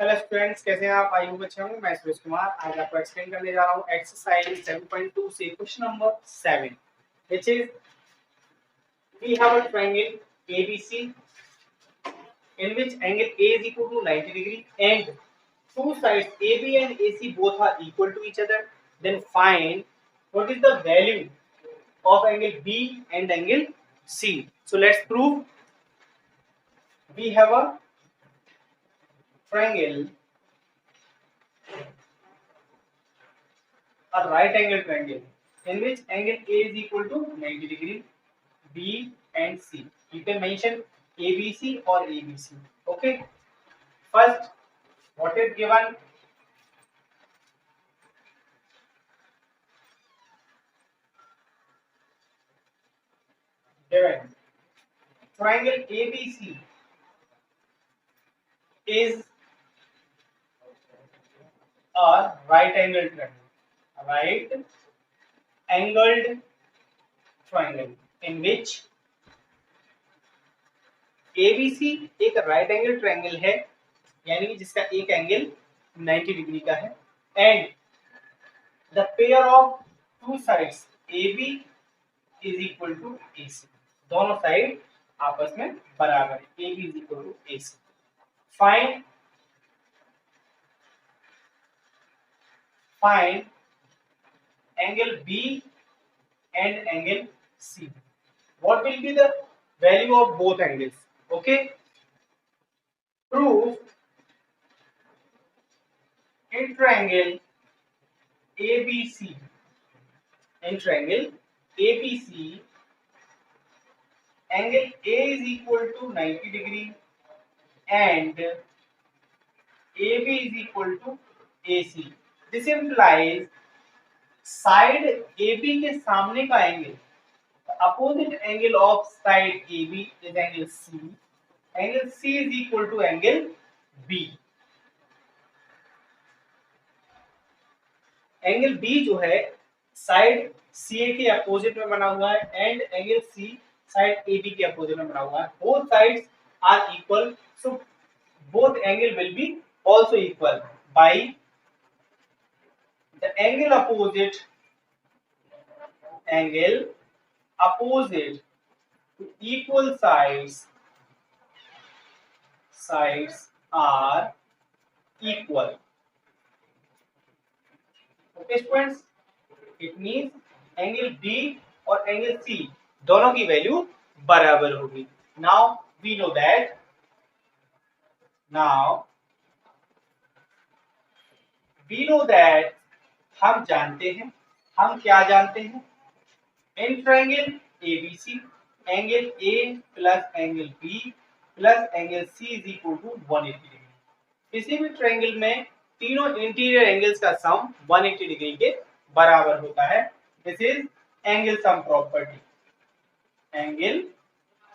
Hello students, कैसे हैं आप? आई होप अच्छे होंगे। मैं सुरेश कुमार आज आपको एक्सप्लेन करने जा रहा हूँ एक्सरसाइज 7.2 से question number 7 which is we have a triangle ABC in which angle A is equal to 90 degree and two sides AB and AC both are equal to each other. Then find what is the value of angle B and angle C. So let's prove. We have a triangle, a right angle triangle in which angle A is equal to 90 degree, B and C. You can mention ABC or ABC. Okay. First, what is given? Given triangle ABC is a right angle triangle. Right angled triangle in which ABC एक right angle triangle है, यानी कि जिसका एक angle 90 degree का है, and the pair of two sides AB is equal to AC. दोनों side आपस में बराबर है. AB is equal to AC. Find angle B and angle C. What will be the value of both angles? Okay. Prove in triangle ABC. In triangle ABC, angle A is equal to 90 degree and AB is equal to AC. This implies side AB के सामने का angle, opposite angle of side AB is angle C. Angle C is equal to angle B. Angle B जो है side CA के opposite में बना हुआ है and angle C side AB के अपोजिट में बना हुआ है. Both sides are equal, so both angle will be also equal by the angle opposite to equal sides are equal. Okay students, it means angle B और angle C दोनों की value बराबर होगी. Now we know that हम जानते हैं, हम क्या जानते हैं? In triangle ABC angle A plus angle B plus angle C is equal to 180 degree. किसी भी ट्रायंगल में तीनों इंटीरियर एंगल्स का सम 180 डिग्री के बराबर होता है. This is angle sum property. Angle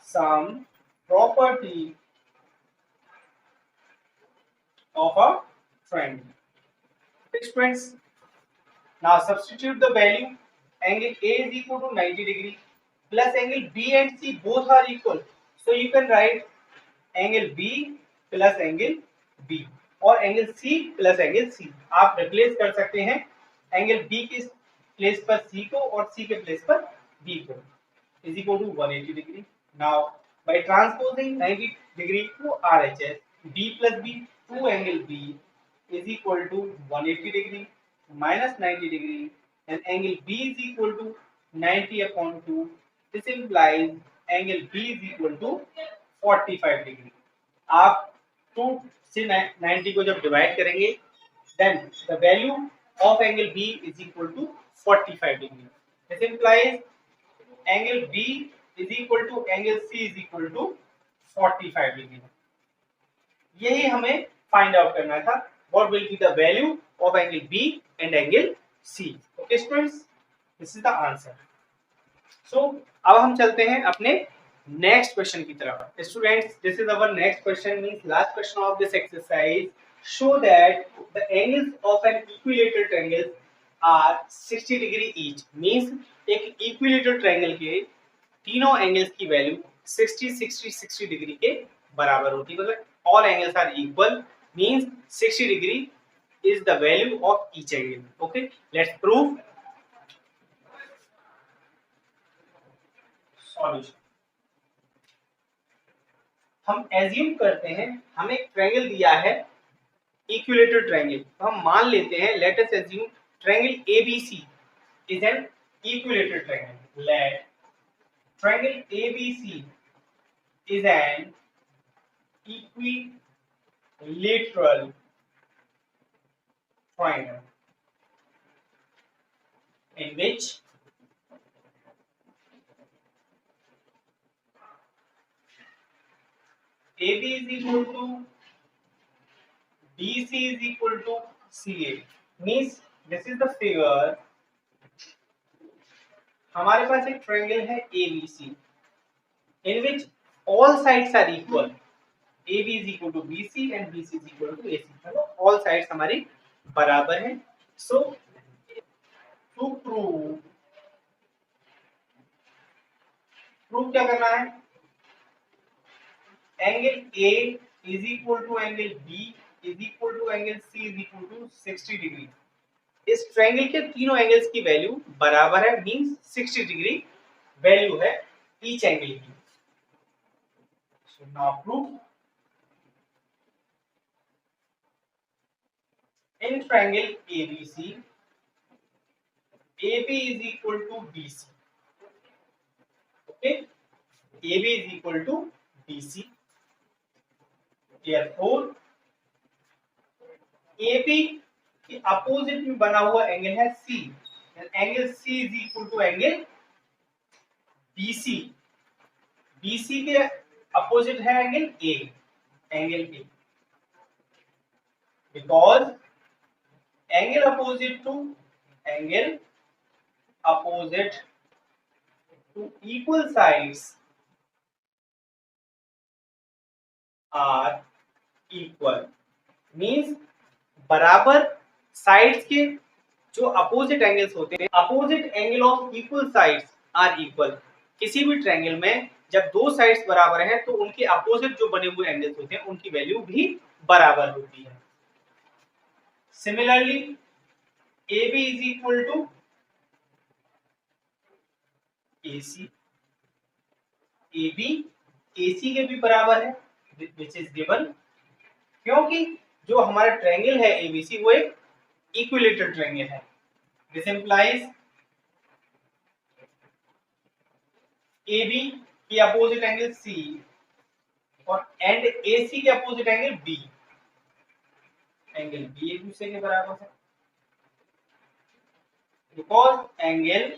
sum property of a triangle. Next friends, now substitute the value. Angle A is equal to 90 degree plus angle B and C both are equal. So you can write angle B plus angle B और angle C plus angle C. आप replace कर सकते हैं angle B के place पर C को और C के प्लेस पर B को. is equal to 180 degree. Now by transposing 90 degree to RHS, B plus B, 2 angle B is equal to 180 degree minus 90 degree and angle B is equal to 90 upon 2. This implies angle B is equal to 45 degree. आप 2 से 90 को जब divide करेंगे then the value of angle B is equal to 45 degree. This implies angle B is equal to angle C is equal to 45 degree. यही हमें find out करना था. What will be the value of angle B and angle C? Okay students, this is the answer. So अब हम चलते हैं अपने next question की तरफ. Students, this is our next question, means last question of this exercise. Show that the angles of an equilateral triangle are 60 degree each. Means एक equilateral triangle के तीनों एंगल्स की वैल्यू 60 60 60 डिग्री के बराबर होती है. मतलब all angles are equal means 60 degree is the value of each angle. Okay, let's prove. Solution. हम एज्यूम करते हैं हमें एक ट्रायंगल दिया है, इक्विलेटरल ट्रायंगल, तो हम मान लेते हैं, let us assume triangle ABC is an equilateral triangle. Let triangle ABC is an equilateral triangle in which AB is equal to BC is equal to CA. Means this is the figure. हमारे पास एक triangle है ABC in which all sides are equal. AB is equal to BC and BC is equal to AC. मतलब all sides हमारी बराबर हैं. So to prove क्या करना है? Angle A is equal to angle B is equal to angle C is equal to 60 degree. इस triangle के तीनों एंगल्स की वैल्यू बराबर है, मींस 60 डिग्री वैल्यू है ईच एंगल की. So now proof. In triangle ABC AB is equal to BC. Okay, AB is equal to BC. Therefore AB के opposite में बना हुआ एंगल है C. Angle C is equal to angle BC. BC के opposite है angle A. Angle A. Because angle opposite to equal sides are equal. Means बराबर sides के जो अपोजिट एंगल्स होते हैं, opposite angle of equal sides are equal. किसी भी triangle में जब दो साइड्स बराबर हैं तो उनके अपोजिट जो बने हुए एंगल्स होते हैं उनकी वैल्यू भी बराबर होती है. Similarly, AB is equal to AC. AB AC के भी बराबर है, which is given. क्योंकि जो हमारा ट्रायंगल है ABC वो एक इक्विलेटरल ट्रायंगल है. This implies AB की अपोजिट एंगल C और एंड AC के opposite angle B. Angle B एक दूसरे के बराबर है. Because angle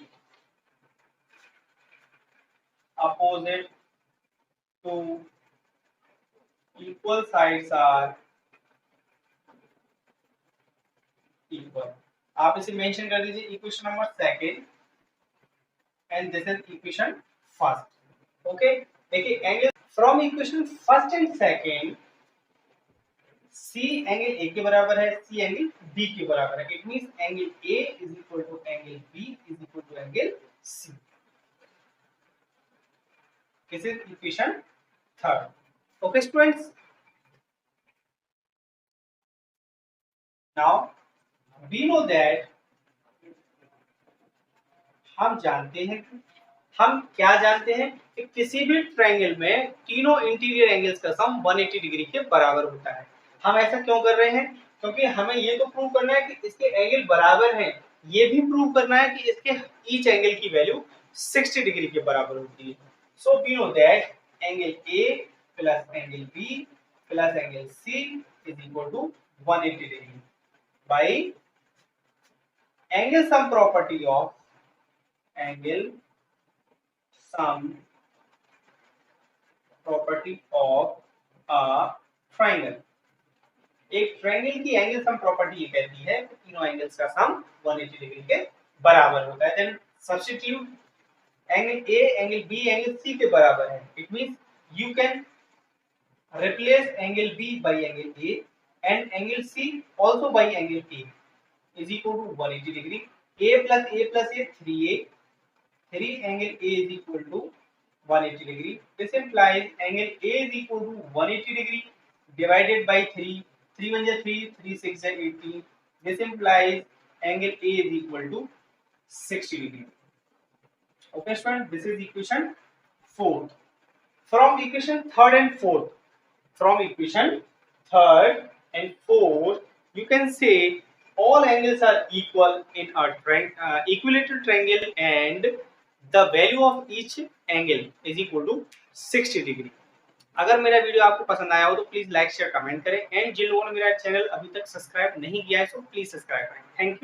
opposite to equal sides are equal. आप इसे मेंशन कर दीजिए equation number second and this is equation first. Okay, देखिए angle from equation first and second C angle A के बराबर है, C एंगल B के बराबर है. It means angle A is equal to angle B is equal to angle C. This is equation third. Okay students, now we know that, हम जानते हैं कि हम क्या जानते हैं कि किसी भी ट्रायंगल में तीनों इंटीरियर एंगल्स का सम 180 डिग्री के बराबर होता है. हम ऐसा क्यों कर रहे हैं? क्योंकि हमें ये तो प्रूव करना है कि इसके एंगल बराबर हैं, ये भी प्रूव करना है कि इसके ईच एंगल की वैल्यू 60 डिग्री के बराबर होती है. So we know that angle A plus angle B plus angle C is equal to 180 degree by angle sum property of angle sum property of a triangle. एक triangle की angle sum property ये कहती है कि तीनों angles का सम 180 degree के बराबर होता है. Then substitute angle A angle B angle C के बराबर है. It means you can replace angle B by angle A and angle C also by angle A is equal to 180 degree. A plus A plus A 3A. 3 angle A is equal to 180 degree. This implies angle A is equal to 180 degree divided by 3. 3 1 is 3, 3 6 is 18. This implies angle A is equal to 60 degree. Okay, student, this is equation 4. From equation 3rd and 4th, from equation 3rd and 4th, you can say all angles are equal in a equilateral triangle, and the value of each angle is equal to 60 degree. अगर मेरा video आपको पसंद आया हो तो please like share comment करें, and जिन लोगों ने मेरा चैनल अभी तक सब्सक्राइब नहीं किया है तो प्लीज सब्सक्राइब करें। Thank you.